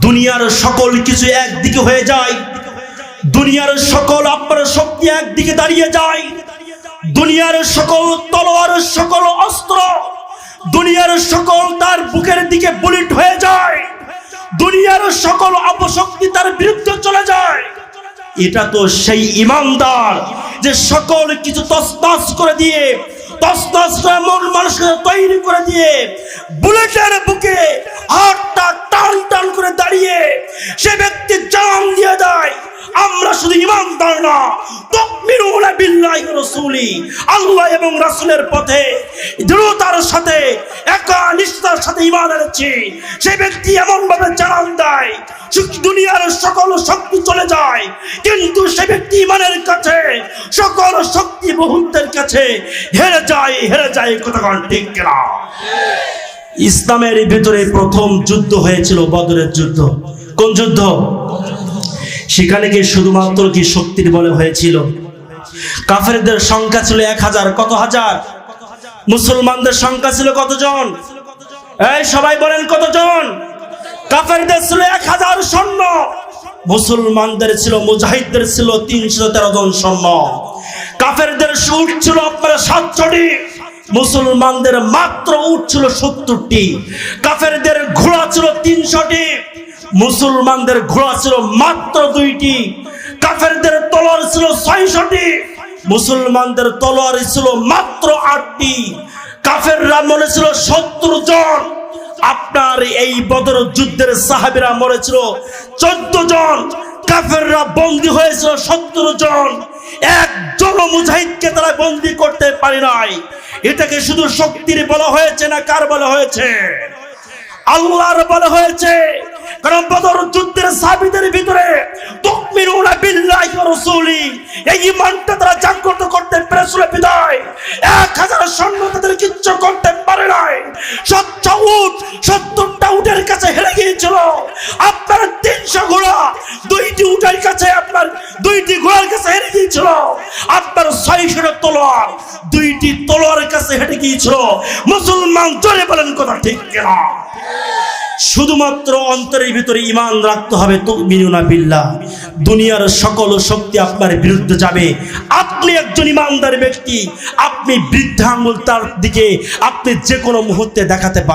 দুনিয়ার সকল কিছু একদিকে হয়ে যায়, দুনিয়ার সকল আপনার শক্তি একদিকে দাঁড়িয়ে যায়, দুনিয়ার সকল তলোয়ার, সকল অস্ত্র, দুনিয়ার সকল তার বুকের দিকে বুলেট হয়ে যায়, দুনিয়ার সকল অপশক্তি তার বিরুদ্ধে চলে যায়। এটা তো সেই ইমানদার যে সকল কিছু তছনছ করে দিয়ে, তছনছ করে মন মানুষকে তৈরি করে দিয়ে বুলেটের বুকে হাতটা টান টান করে দাঁড়িয়ে সে ব্যক্তি জান দিয়ে দেয়। আমরা শুধু ইমানদার না, তুমিনুনা বিল্লাহি ওয়া রাসূলি, আল্লাহ এবং রাসূলের পথে দৃঢ়তার সাথে একনিষ্ঠতার সাথে ঈমান এনেছি। সেই ব্যক্তি এমন ভাবে জানান দেয় দুনিয়ার সকল শক্তি চলে যায়, কিন্তু সেই ব্যক্তি ঈমানের কাছে সকল শক্তি বহুত্বের কাছে হেরে যায়। কথা ঠিক কিনা? ইসলামের ভিতরে প্রথম যুদ্ধ হয়েছিল বদরের যুদ্ধ। কোন যুদ্ধ? সেখানে কি শুধুমাত্র কি শক্তির বলে হয়েছিল? কাফেরদের সংখ্যা ছিল 1000। কত হাজার? মুসলমানদের সংখ্যা ছিল কতজন? এই সবাই বলেন কতজন? কাফেরদের ছিল 1000 সৈন্য, মুসলমানদের ছিল, মুজাহিদদের ছিল 313 জন সৈন্য। কাফেরদের উট ছিল আপনার 700টি, মুসলমানদের মাত্র উট ছিল 70টি। কাফেরদের ঘোড়া ছিল 300টি, মুসলমানদের ঘোড়া ছিল মাত্র 2টি। কাফেরদের তলোয়ার ছিল 600টি, মুসলমানদের তলোয়ার ছিল মাত্র 8টি। কাফেররা মরেছিল 70 জন। আপনার এই বদর যুদ্ধের সাহাবীরা মরেছিল 14 জন। কাফেররা বন্দী হয়েছিল 70 জন। একজন মুজাহিদকে তারা বন্দী করতে পারে নাই। এটাকে শুধু শক্তির বলা হয়েছে না কার বলা হয়েছে? আল্লাহর বলা হয়েছে। কারণ বদর যুদ্ধের সাহাবীদের ভিতরে তুমিনুনা বিল্লাহি ওয়া রাসূলি এই ঈমানটা তারা জাগ্রত করতে পেরেছিল বিদায় 1000 সৈন্য তাদের কিচ্ছু করতে পারে নাই। 70টা উটের কাছে হেরে গিয়েছিল। আপনার 300 ঘোড়া 2টি উটের কাছে, আপনার 2টি ঘোড়ার কাছে হেরে গিয়েছিল। আপনার 600 তলোয়ার 2টি তলোয়ারের কাছে হেরে গিয়েছিল। মুসলমান জোরে বলেন কথা ঠিক কিনা? শুধুমাত্র অন্তরের ভিতরে ঈমান রাখতে হবে। তুমিনুনা বিল্লাহ। দুনিয়ার সকল শক্তি আপনার বিরুদ্ধে যাবে। আপনি একজন ঈমানদার ব্যক্তি, আপনি বৃদ্ধাঙ্গুল তার দিকে আপনি যে কোনো মুহূর্তে দেখাতে পারেন।